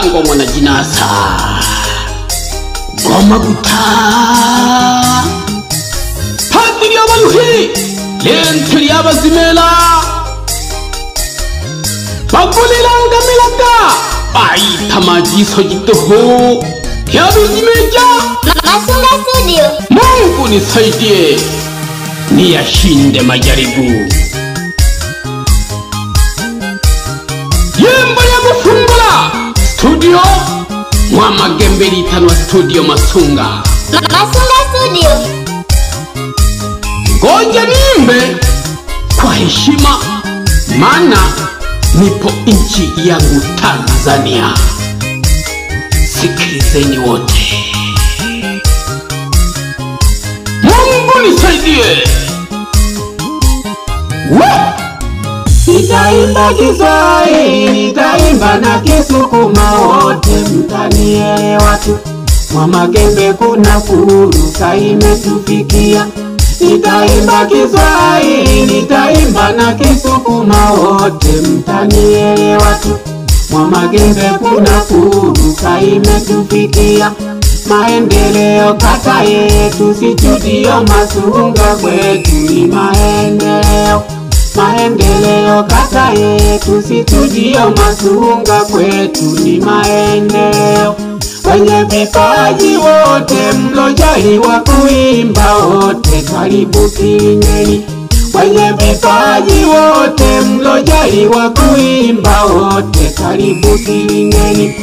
ngo mwana jinasa goma guta padiri abaluhi lentri abazimela bagulilanga milaka baita majiso jitoho yabijimeja Masunga Studio. Mungu nisaidie niyashinde majaribu. Yembo ya Mufungula Studio Mwamagembe litanwa Studio Masunga. Masunga Studio. Ngoja niimbe kwa heshima, maana nipo nchi yangu Tanzania. Sikilizeni wote. Mungu nisaidie. Nitaimba Kiswahili, nitaimba na Kisukuma, wote mtanielewa tu. Mwamagembe kuna fursa imetufikia. Nitaimba Kiswahili, nitaimba na Kisukuma, wote mtanielewa tu. Mwamagembe kuna fursa imetufikia. Maendeleo kata yetu, si Studio Masunga kwetu ni maendeleo. Maendeleo kata yetu, si Studio Masunga kwetu ni maendeleo. Wenye vipaji wote mlojaliwa kuimba, wote karibu Kilingeni. Wenye vipaji wote mlojaliwa kuimba, wote karibu Kilingeni.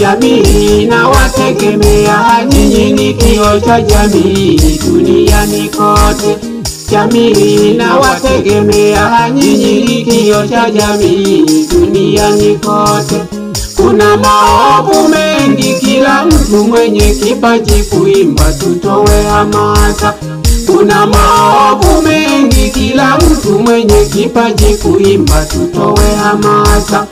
Jamii na wategemea, nyinyi ni kioo cha jamii duniani kote. Jamii na wategemea, nyinyi ni kioo cha jamii duniani kote. Kuna maovu mengi, kila mtu mwenye kipaji kuimba tutowe hamasa. Kuna maovu mengi, kila mtu mwenye kipaji kuimba tutowe hamasa.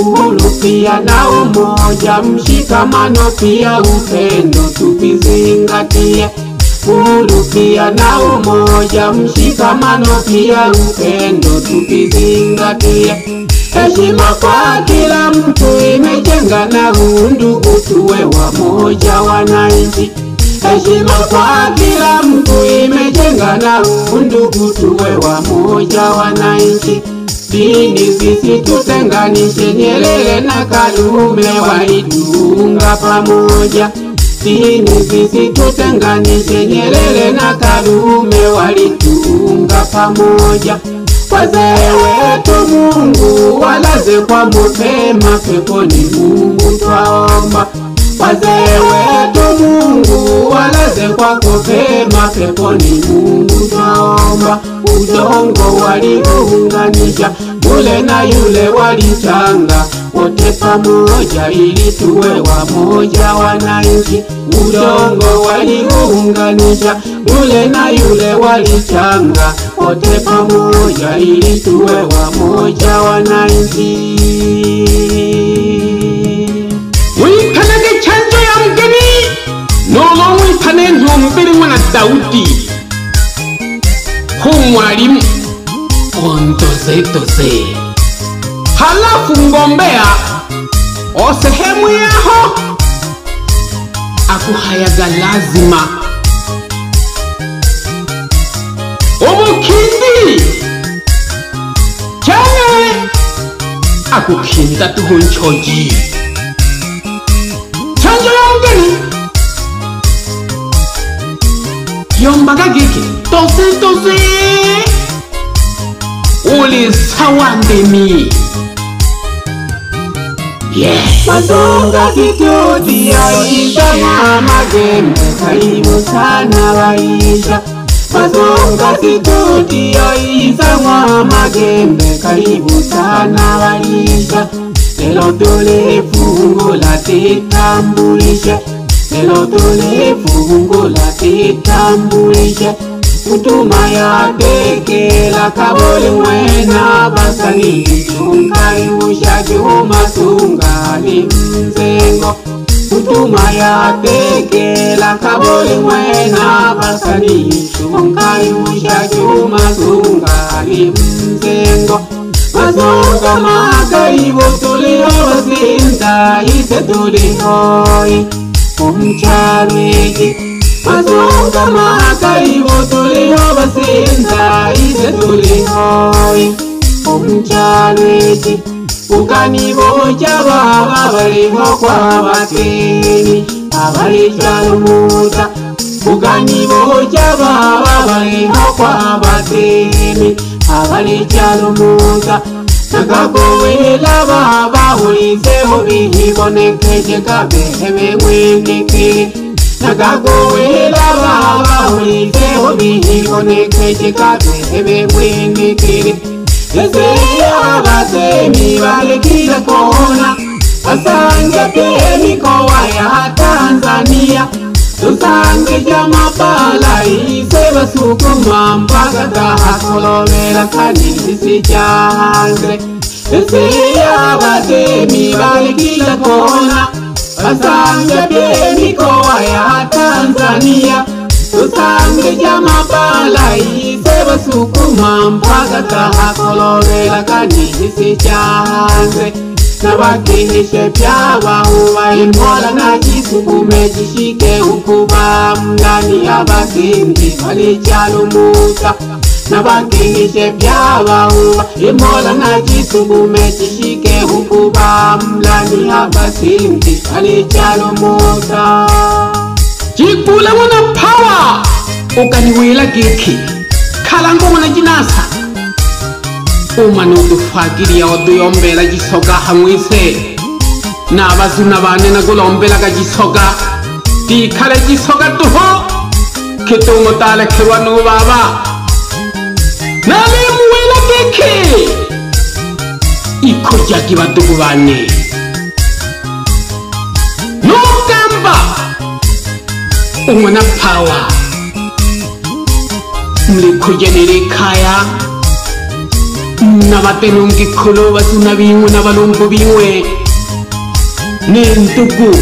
Uhuru pia na umoja, mshikamano pia upendo tuvizingatie. Uhuru pia na umoja, mshikamano pia upendo tuvizingatie. Heshima kwa kila mtu imejenga na undugu, tuwe wamoja wananchi. Heshima kwa kila mtu imejenga na undugu, tuwe wamoja wananchi. Dini sisi tutenganishe, Nyerere na Karume walituunga pamoja. Dini sisi tutenganishe, Nyerere na Karume walituunga pamoja. Wazee wetu Mungu walaze kwa mapema peponi, Mungu twaomba. Wazee wetu Mungu walaze kwa mapema peponi, Mungu twaomba. Udongo waliunganisha, yule na yule walichanga, wote pamoja ili tuwe wamoja wananchi. Udongo waliunganisha, yule na yule walichanga, wote pamoja ili tuwe wamoja wananchi. Wikanage chanjo ya mgeni nono wikane ntumbiri mwana Daudi. Mwalimu ondoze halafu ngombea o sehemu yaho akuhayaga lazima omukindi cyane akukinda tuhunchoji chanjo ya mgeni yombaga giki toze uli sawa ndemi. Masunga Studio iza Mwamagembe, karibu sana waisha. Masunga Studio iza Mwamagembe, karibu sana waisha. Lelo tulifungula titambulishe, lelo tulifungula titambulishe. Utuma ya tekela kabole mwena basani, chunkai ushaji Masunga ni mzengo. Utuma ya tekela kabole mwena basani, chunkai ushaji Masunga ni mzengo. Masunga makaibu tulio basinda ise tuli hoi umcharwiki mazunga makaibo tuliho basinda ise tuli hoi umcharwiki ukanibo jababa baliho kwa batini abali chalumuta ukanibo jababa baliho kwa batini abali chalumuta nakagowela baba ulizeho bihibonekeje kabehebe mwendekele nakagowela baba ulizeho bihibonekeje kabehebe mwendekele Yeseya basemi balekile kona Asanja pie mikoa ya Tanzania Tusange jamapala ise basukuma mpaka tahakolomela kanisi chanze Yeseya basemi balekile kona Asanja pie mikoa ya Tanzania Tusange jamapala ise basukuma mpaka tahakolomela kanisi chanze Nabakinishe byabahuba impola na kisukume gishike ukuba mndani abasindi balicyalumuta Nabakinishe byabahuba impola na kisukume gishike ukuba mndani abasindi balicyalumuta Jikula wana power ukaniwela giki kalango wana jinasa Umanu fagiri ya oduyombela jisoga hamwise Nabazuna bane na gulombela ga jisoga Dikale jisoga tuho Kitungo tale kiwanu baba Nali mwela keke Iko jaki badugu bane Nukamba Umana power Mliko jenere kaya Nabatenungi kolo basuna bingwe nabalumbu bingwe Nintuku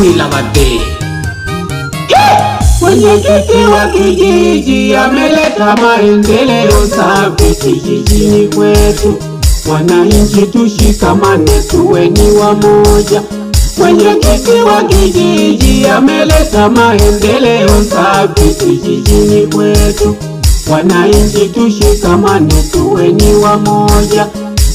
uilabate Mwenyekiti wa kijiji ameleta maendeleo safi kijijini kwetu Wananchi tushikamane tuweni wamoja Mwenyekiti wa kijiji ameleta maendeleo safi kijijini kwetu Wananchi tushikamane tuweni wamoja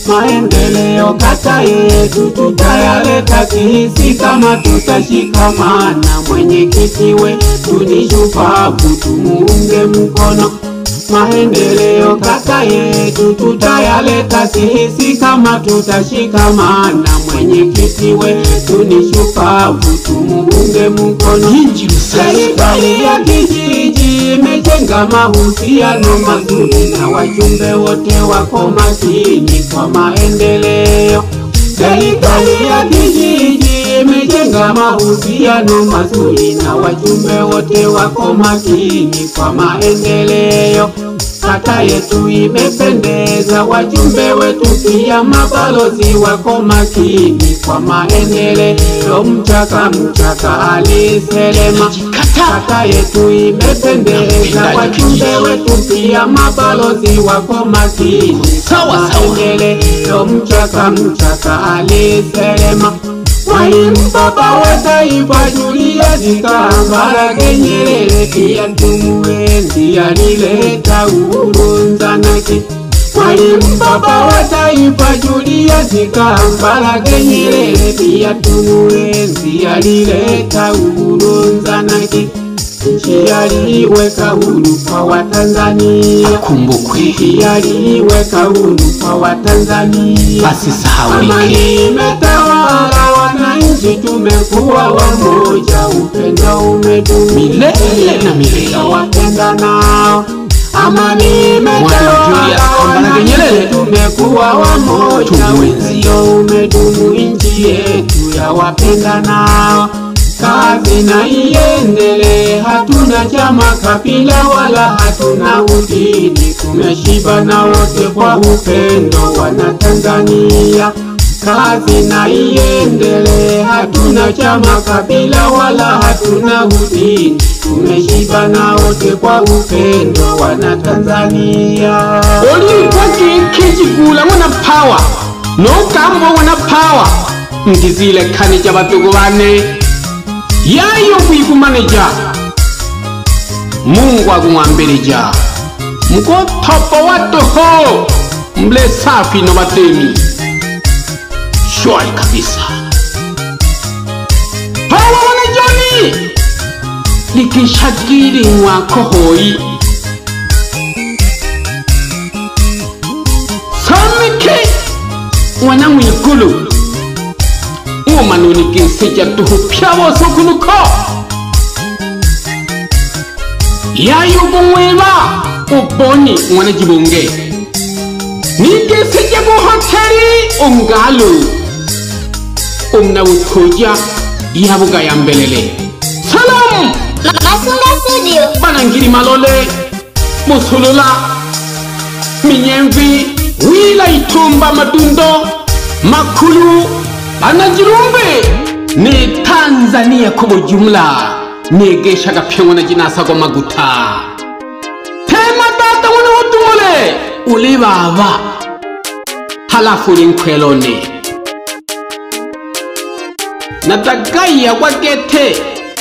Maendeleo kata yetu tutayaleta kihisi kama tutashikamana Mwenyekiti wetu ni shupavu tumuunge mkono Maendeleo kata yetu tutayaleta kihisi kama tutashikamana Mwenyekiti wetu ni shupavu tumuunge mkono Serikali ya kijiji imejenga mahusiano mazuri na wajumbe wote wako makini kwa maendeleo Serikali ya kijiji imejenga mahusiano mazuri na wajumbe wote wako makini kwa maendeleo Kata yetu imependeza wajumbe wetu pia mabalozi wako makini kwa maendeleo mchaka aliselema Kata yetu imependeza wajumbe wetu pia mabalozi wako makini kwa maendeleo mchaka aliselema Mwalimu baba wa taifa Julius Kambarage Nyerere pia tumuenzi alileta uhuru Nzanaki Mwalimu baba wa taifa Julius Kambarage Nyerere pia tumuenzi alileta uhuru Nzanaki Nchi aliweka huru kwa Watanzania Akumbukwe Nchi aliweka huru kwa Watanzania Asisahaulike Amani imetawala wananchi tumekuwa wamoja Upendo umedumu Milele na milele Wapenda nao Amani imetawala wananchi tumekuwa wamoja Upendo umedumu nchi yetu ya wapenda nao Kazi na iendelee hatuna chama kabila wala hatuna udini Tumeshiba na wote kwa upendo wana Tanzania Kazi na iendelee hatuna chama kabila wala hatuna udini Tumeshiba na wote kwa upendo wana Tanzania Oli kwa kijigula wana power No kambo wana power Ndizile kanija batugubane yayo kwigumaneja Mungu agumwambirija Mkotopo watoho mble safi no batemi Shwari kabisa Hawa wana Johnny Likishagiri mwako hoi Samike wana mwikulu Umanuni kinseja tuhu piawo sokunuko Yayo bumweba Uboni wana jibunge Nike seja buhoteri Ungalu Umna utoja Yabuga yambelele Salam Masunga Studio Banangiri malole Musulula Minyemvi Wila itumba madundo Makulu Banajirumbe Ni Tanzania kubo jumla Negesha kapiongo na jinasa kwa maguta Tema data wana utumole Uli baba Halafu linkwelone Natagaya wagete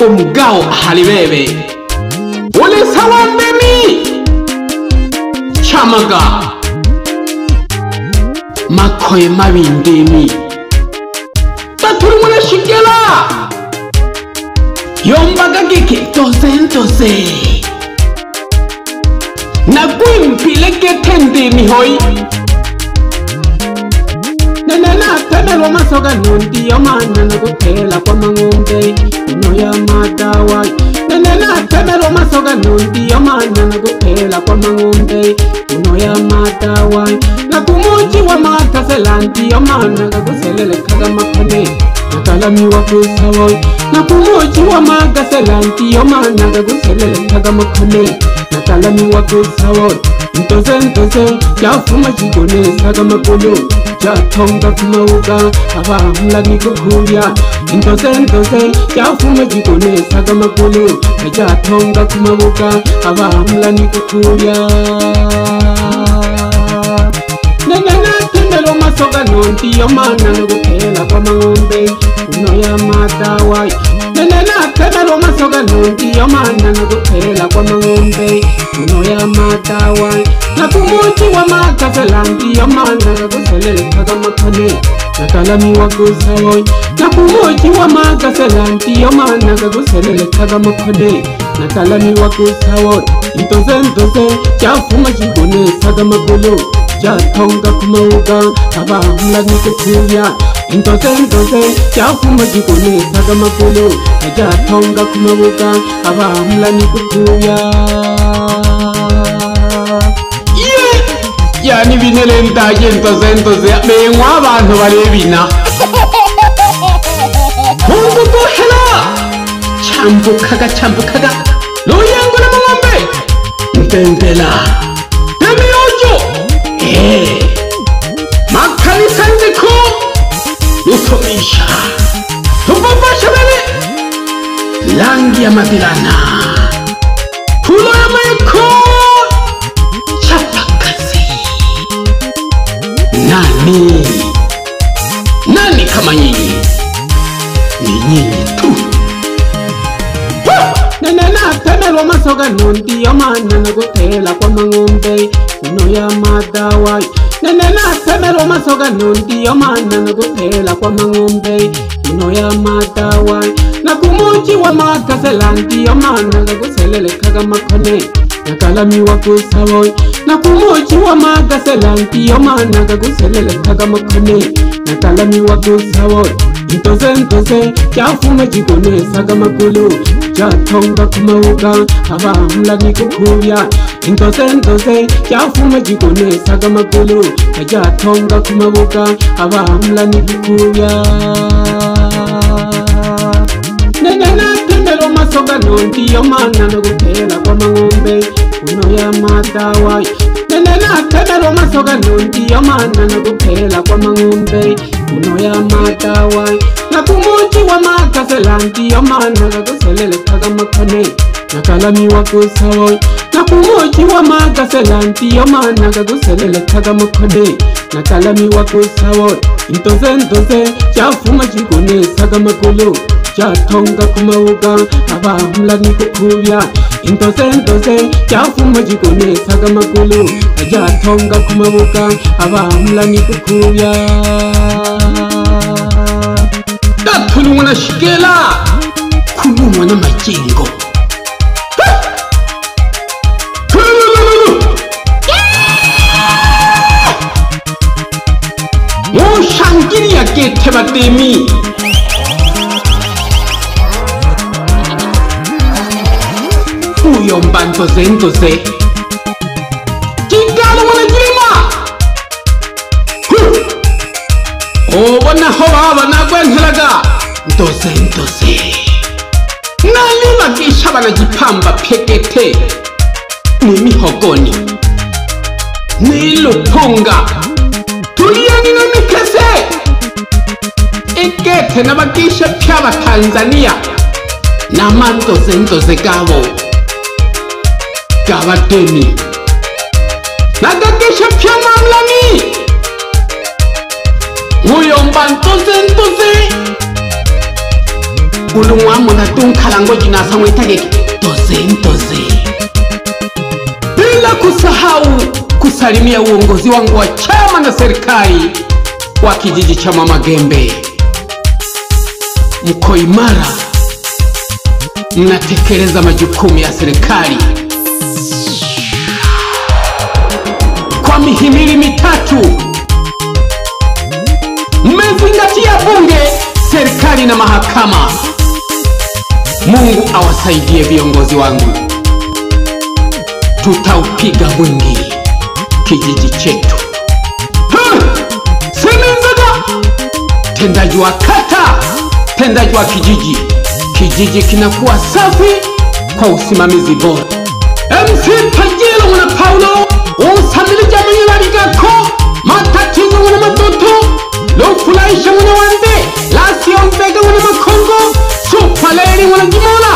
Umgao halibebe Uli sawambemi Chamaga Makoye mabindemi Taturi mwana shikela Yombaga geke tose Nagwimpile getende mihoi Nenena tebelwa masoga nundi Yomana nagutela kwa mangombe Uno ya madawai Nenena tebelwa masoga nundi Yomana nagutela kwa mangombe Uno ya madawai Nakumuji wa makaselanti Yomana naguselele kaga makane Nakalami wa kusawoi Nakumuji wa magaselanti Yomana naguselele kaga makane Nakalami wa kusawoi Ntoze Yafuma jigone saga makulu Jatonga kumauga Abahula nikukulia Ntoze Yafuma jigone saga makulu Jatonga kumauga Abahula nikukulia Nenena tendelo masoga nonti Yomana nagupela kwa mangombe Uno ya madawai Nenena tendelo masoga nonti Yomana nagupela kwa mangombe Uno ya madawai Nakumuji wa makaselanti Yomana naguselele kaga makane Nakalami wa kusawoi Nakumuji wa makaselanti Yomana naguselele kaga makane Nakalami wa kusawoi Ntoze Yafuma jigone saga makulu Jatonga kumauga Abahula nikukulia Ntoze Yafuma jigone saga makulu Jatonga kumauga Abahula nikukulia Yani binele ndaje ntoze Mengwa abantu barebina Mungu kuhela Chambukaga Loyangu na mangombe Ntendela Temiojo Makali sanziko Lusomisha Tupapasha bebe Langi ya madilana Pulo ya maiko Chapakazi Nani kama nyinyi Ni nyinyi tu Nenena tebelwa masoga nundi Yomana nagutela kwa mangombe Uno ya madawai Nenena tebelwa masoga nundi Yomana nagutela kwa mangombe Uno ya madawai Nakumuji wa makaselanti Yomana naguselele kaga makane Nakalami wa kusawoi Nakumuji wa makaselanti Yomana naguselele kaga makane Nakalami wa kusawoi Ntoze Yafuma jigone saga makulu Jatonga kumauga Abahula nikukulia Ntoze Yafuma jigone saga makulu Jatonga kumauga Abahula nikukulia Nenena tendelo masoga nonti Yomana nagupela kwa mangombe Uno ya madawai Nenena tendelo masoga nonti Yomana nagupela kwa mangombe Uno ya madawai Nakumuji wa makaselanti Yomana naguselele kaga makane Nakalami wa kusawoi Nakumuji wa makaselanti Yomana naguselele kaga makane nakalami wako sawo ntoze chafuma chikonesaga makulu chatonga kumauga abahumlani kukubya ntoze chafuma chikonesaga makulu chatonga kumauga abahumlani kukubya datulumwa na shikela kulumwa na majingo Mushangiri ya kete batemi uyomba ntoze kigalo mwana jirima obona ho baba nagwenkelaga ntoze nalima kishabana jipamba pekete nimihogoni nilupunga tuliyani na mikese ikete nabakisha pyaba Tanzania na mantoze gabo gabateni nagakisha pyama mlani uyomba ntoze ulumwamu na tunkalango jina samwitageki ntoze bila kusahau kusalimia uongozi wangu wa chama na serikali wa kijiji cha Mama Gembe. Mko imara, mnatekeleza majukumu ya serikali kwa mihimili mitatu. Mmezingatia bunge, serikali na mahakama. Mungu awasaidie viongozi wangu, tutaupiga mwingi kijiji chetu. Semenzaga tendaji wa kata, tendaji wa kijiji kinakuwa safi kwa usimamizi bora. MC Pajelo mwana Paulo usamili jamii waligako matatizo mwana matoto lofulaisha mwana wande lasiombega mwana makongo supaleri mwana jimola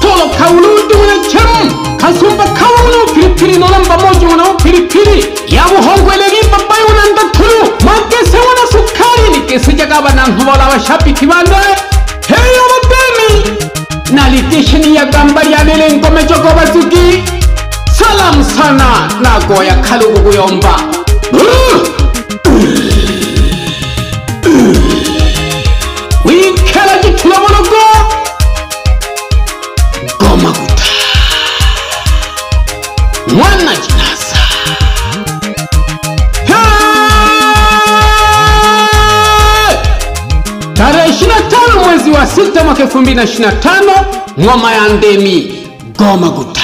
tolo kauludu mwana chemu kasumba kawa mwana pilipili nolamba moja mwana pilipili yabu hongwelegi babayi mwana ndatulu magese mwana sukari nikese jagaba na nhubola washapiki bande heyo batemi nalikishini ya gambari ya lele nkome joko basuki salam sana nagoya kalugu kuyomba wikela jitula monogo goma guta mwana jinasa tarehe 25 mwezi wa 6 mwaka 2025 ngoma ya Ndemi goma guta.